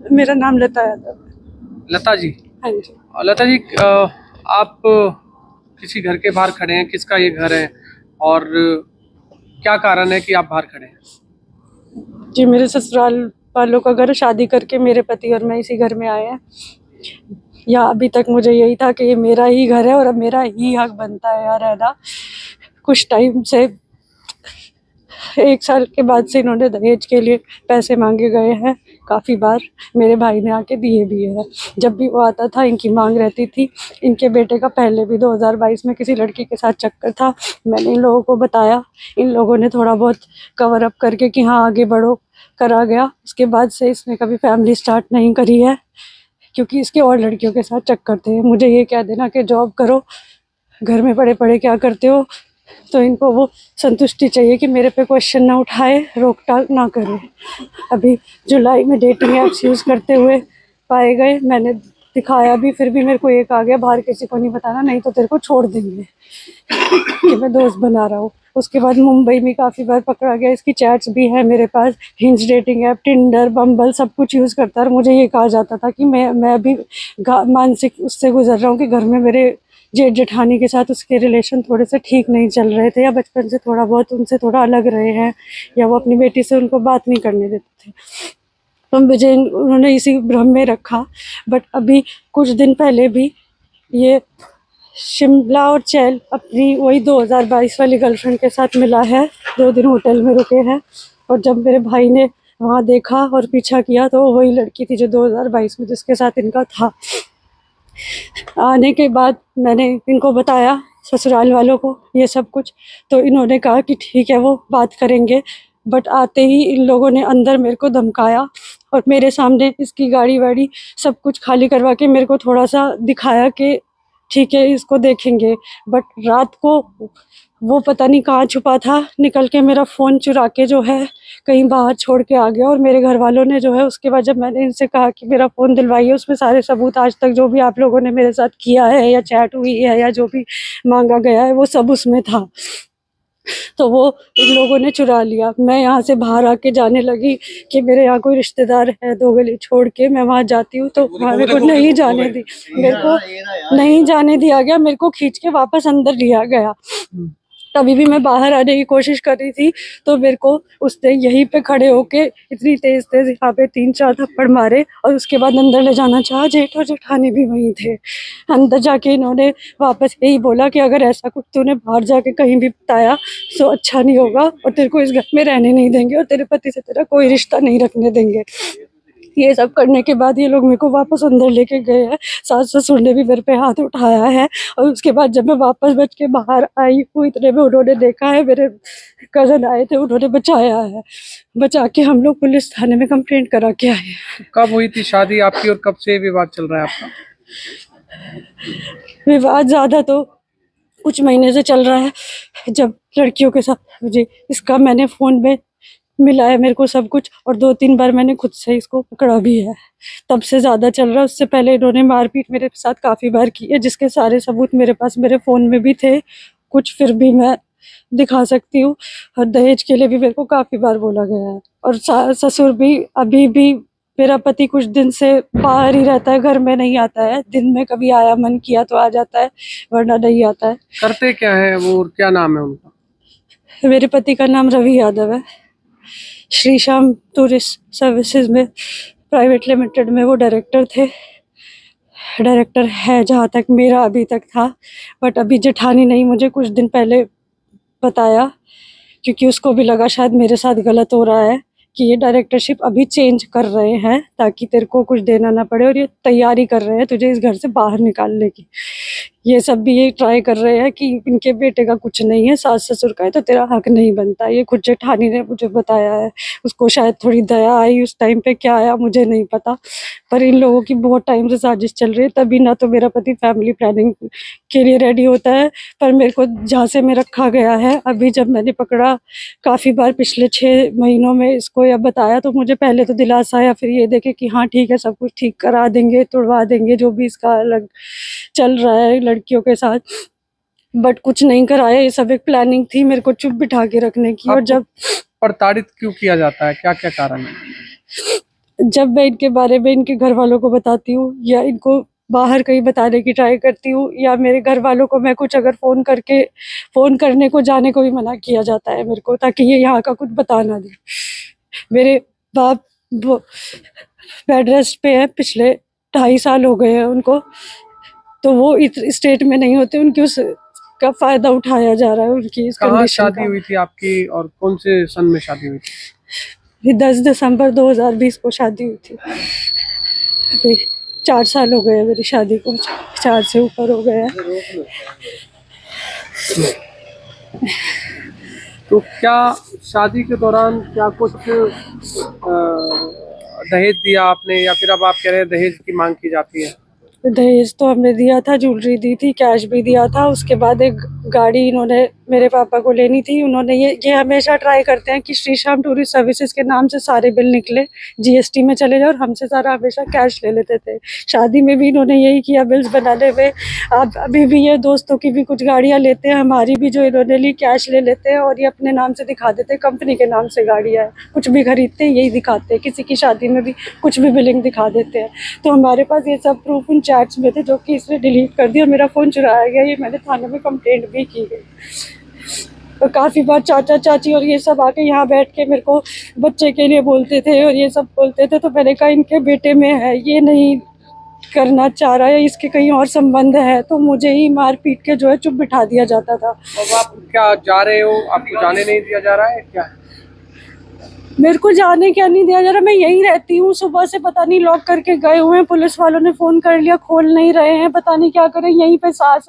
मेरा नाम लता यादव है। लता जी। हाँ जी। लता जी, आप किसी घर के बाहर खड़े हैं, किसका ये घर है और क्या कारण है कि आप बाहर खड़े हैं? जी, मेरे ससुराल वालों का घर, शादी करके मेरे पति और मैं इसी घर में आए हैं। या अभी तक मुझे यही था कि ये मेरा ही घर है और अब मेरा ही हक बनता है यहाँ रहना। कुछ टाइम से 1 साल के बाद से इन्होंने दहेज के लिए पैसे मांगे गए हैं काफ़ी बार। मेरे भाई ने आके दिए भी है। जब भी वो आता था इनकी मांग रहती थी। इनके बेटे का पहले भी 2022 में किसी लड़की के साथ चक्कर था। मैंने इन लोगों को बताया, इन लोगों ने थोड़ा बहुत कवर अप करके कि हाँ आगे बढ़ो करा गया। उसके बाद से इसने कभी फैमिली स्टार्ट नहीं करी है, क्योंकि इसके और लड़कियों के साथ चक्कर थे। मुझे ये कह देना कि जॉब करो, घर में पड़े पड़े क्या करते हो। तो इनको वो संतुष्टि चाहिए कि मेरे पे क्वेश्चन ना उठाए, रोक टाक ना करे। अभी जुलाई में डेटिंग ऐप्स यूज़ करते हुए पाए गए। मैंने दिखाया भी, फिर भी मेरे को एक आ गया, बाहर किसी को नहीं बताना नहीं तो तेरे को छोड़ देंगे, कि मैं दोस्त बना रहा हूँ। उसके बाद मुंबई में काफ़ी बार पकड़ा गया। इसकी चैट्स भी है मेरे पास। हिंज डेटिंग ऐप, टिंडर, बम्बल सब कुछ यूज़ करता है। और मुझे ये कहा जाता था कि मैं भी मानसिक उससे गुजर रहा हूँ कि घर में मेरे जेठ जेठानी के साथ उसके रिलेशन थोड़े से ठीक नहीं चल रहे थे, या बचपन से थोड़ा बहुत उनसे थोड़ा अलग रहे हैं, या वो अपनी बेटी से उनको बात नहीं करने देते थे। तो मुझे उन्होंने इसी भ्रम में रखा। बट अभी कुछ दिन पहले भी ये शिमला और चैल अपनी वही 2022 वाली गर्लफ्रेंड के साथ मिला है। 2 दिन होटल में रुके हैं। और जब मेरे भाई ने वहाँ देखा और पीछा किया तो वही लड़की थी जो 2022 में जिसके साथ इनका था। आने के बाद मैंने इनको बताया, ससुराल वालों को, ये सब कुछ। तो इन्होंने कहा कि ठीक है वो बात करेंगे। बट आते ही इन लोगों ने अंदर मेरे को धमकाया और मेरे सामने इसकी गाड़ी वाड़ी सब कुछ खाली करवा के मेरे को थोड़ा सा दिखाया कि ठीक है इसको देखेंगे। बट रात को वो पता नहीं कहाँ छुपा था, निकल के मेरा फ़ोन चुरा के जो है कहीं बाहर छोड़ के आ गया। और मेरे घर वालों ने जो है उसके बाद जब मैंने इनसे कहा कि मेरा फ़ोन दिलवाइए, उसमें सारे सबूत आज तक जो भी आप लोगों ने मेरे साथ किया है या चैट हुई है या जो भी मांगा गया है वो सब उसमें था। तो वो इन लोगों ने चुरा लिया। मैं यहाँ से बाहर आके जाने लगी कि मेरे यहाँ कोई रिश्तेदार है 2 गली छोड़ के, मैं वहाँ जाती हूँ तो वहाँ मेरे को नहीं जाने दी, मेरे को नहीं जाने दिया गया, मेरे को खींच के वापस अंदर लिया गया। तभी भी मैं बाहर आने की कोशिश कर रही थी तो मेरे को उसने यहीं पे खड़े होके इतनी तेज तेज यहाँ पे 3-4 थप्पड़ मारे और उसके बाद अंदर ले जाना चाहा। जेठ और जेठानी भी वहीं थे। अंदर जाके इन्होंने वापस यही बोला कि अगर ऐसा कुछ तूने बाहर जाके कहीं भी बताया तो अच्छा नहीं होगा और तेरे को इस घर में रहने नहीं देंगे और तेरे पति से तेरा कोई रिश्ता नहीं रखने देंगे। ये सब करने के बाद ये लोग मेरे को वापस अंदर लेके गए हैं। सास ससुर ने भी मेरे पे हाथ उठाया है। और उसके बाद जब मैं वापस बच के बाहर आई हूँ इतने में उन्होंने देखा है, मेरे कज़न आए थे उन्होंने बचाया है। बचा के हम लोग पुलिस थाने में कंप्लेंट करा के आए हैं। कब हुई थी शादी आपकी और कब से ये विवाद चल रहा है आपका? विवाद ज़्यादा तो कुछ महीने से चल रहा है। जब लड़कियों के साथ मुझे इसका मैंने फ़ोन में मिला है मेरे को सब कुछ, और 2-3 बार मैंने खुद से इसको पकड़ा भी है, तब से ज़्यादा चल रहा है। उससे पहले इन्होंने मारपीट मेरे साथ काफ़ी बार की है, जिसके सारे सबूत मेरे पास मेरे फ़ोन में भी थे कुछ, फिर भी मैं दिखा सकती हूँ। और दहेज के लिए भी मेरे को काफ़ी बार बोला गया है। और ससुर भी अभी भी, मेरा पति कुछ दिन से बाहर ही रहता है, घर में नहीं आता है। दिन में कभी आया मन किया तो आ जाता है, वरना नहीं आता है। करते क्या है वो और क्या नाम है उनका? मेरे पति का नाम रवि यादव है। श्री श्याम टूरिस्ट सर्विसेज में प्राइवेट लिमिटेड में वो डायरेक्टर थे, डायरेक्टर है जहाँ तक मेरा अभी तक था। बट अभी जेठानी नहीं मुझे कुछ दिन पहले बताया, क्योंकि उसको भी लगा शायद मेरे साथ गलत हो रहा है, कि ये डायरेक्टरशिप अभी चेंज कर रहे हैं ताकि तेरे को कुछ देना ना पड़े, और ये तैयारी कर रहे हैं तुझे इस घर से बाहर निकालने की। ये सब भी ये ट्राई कर रहे हैं कि इनके बेटे का कुछ नहीं है, सास ससुर का है तो तेरा हक नहीं बनता। ये खुद जेठानी ने मुझे बताया है। उसको शायद थोड़ी दया आई उस टाइम पे, क्या आया मुझे नहीं पता। पर इन लोगों की बहुत टाइम से साजिश चल रही है, तभी ना तो मेरा पति फैमिली प्लानिंग के लिए रेडी होता है, पर मेरे को झांसे में रखा गया है। अभी जब मैंने पकड़ा काफ़ी बार पिछले 6 महीनों में इसको या बताया, तो मुझे पहले तो दिलासा आया, फिर ये देखे कि हाँ ठीक है सब कुछ ठीक करा देंगे, तुड़वा देंगे जो भी इसका अलग चल रहा है लड़कियों के साथ। बट कुछ नहीं कराया। ये सब एक प्लानिंग थी मेरे को चुप बिठा के रखने की। और आपको जब प्रताड़ित क्यों किया जाता है, क्या क्या कारण है? जब मैं इनके बारे में इनके घर वालों को बताती हूँ या इनको बाहर कहीं बताने की ट्राई करती हूँ, या मेरे घर वालों को मैं कुछ अगर फ़ोन करने को जाने को भी मना किया जाता है मेरे को, ताकि ये यहाँ का कुछ बता ना दें। मेरे बाप वो बेड रेस्ट पे है, पिछले 2.5 साल हो गए हैं उनको, तो वो इस स्टेट में नहीं होते, उनकी उस का फ़ायदा उठाया जा रहा है, उनकी इस कहाँ कंडीशन शादी का। हुई थी आपकी और कौन से सन में शादी हुई थी? ये 10 दिसंबर 2020 को शादी हुई थी। अभी 4 साल हो गए हैं मेरी शादी को, 4 से ऊपर हो गए हैं। तो क्या शादी के दौरान क्या कुछ दहेज दिया आपने, या फिर अब आप कह रहे हैं दहेज की मांग की जाती है? दहेज तो हमने दिया था, ज्वेलरी दी थी, कैश भी दिया था। उसके बाद एक गाड़ी इन्होंने मेरे पापा को लेनी थी। उन्होंने ये हमेशा ट्राई करते हैं कि श्री श्याम टूरिस्ट सर्विसेज के नाम से सारे बिल निकले, जीएसटी में चले जाए, और हमसे सारा हमेशा कैश ले लेते थे। शादी में भी इन्होंने यही किया, बिल्स बनाने में। अब अभी भी ये दोस्तों की भी कुछ गाड़ियाँ लेते हैं, हमारी भी जो इन्होंने ली कैश ले लेते हैं, और ये अपने नाम से दिखा देते हैं, कंपनी के नाम से गाड़ियाँ है, कुछ भी खरीदते हैं यही दिखाते हैं। किसी की शादी में भी कुछ भी बिलिंग दिखा देते हैं। तो हमारे पास ये सब प्रूफ उन चैट्स में थे, जो कि इसने डिलीट कर दिया और मेरा फ़ोन चुराया गया। ये मैंने थाने में कंप्लेंट भी की गई। और काफ़ी बार चाचा चाची और ये सब आके यहाँ बैठ के मेरे को बच्चे के लिए बोलते थे और ये सब बोलते थे। तो मैंने कहा इनके बेटे में है, ये नहीं करना चाह रहा है, इसके कहीं और संबंध है, तो मुझे ही मार पीट के जो है चुप बिठा दिया जाता था। अब आप क्या जा रहे हो, आपको जाने नहीं दिया जा रहा है क्या? मेरे को जाने क्या नहीं दिया जा रहा, मैं यहीं रहती हूँ। सुबह से पता नहीं लॉक करके गए हुए हैं, पुलिस वालों ने फ़ोन कर लिया, खोल नहीं रहे हैं, पता नहीं क्या करें। यहीं पे सास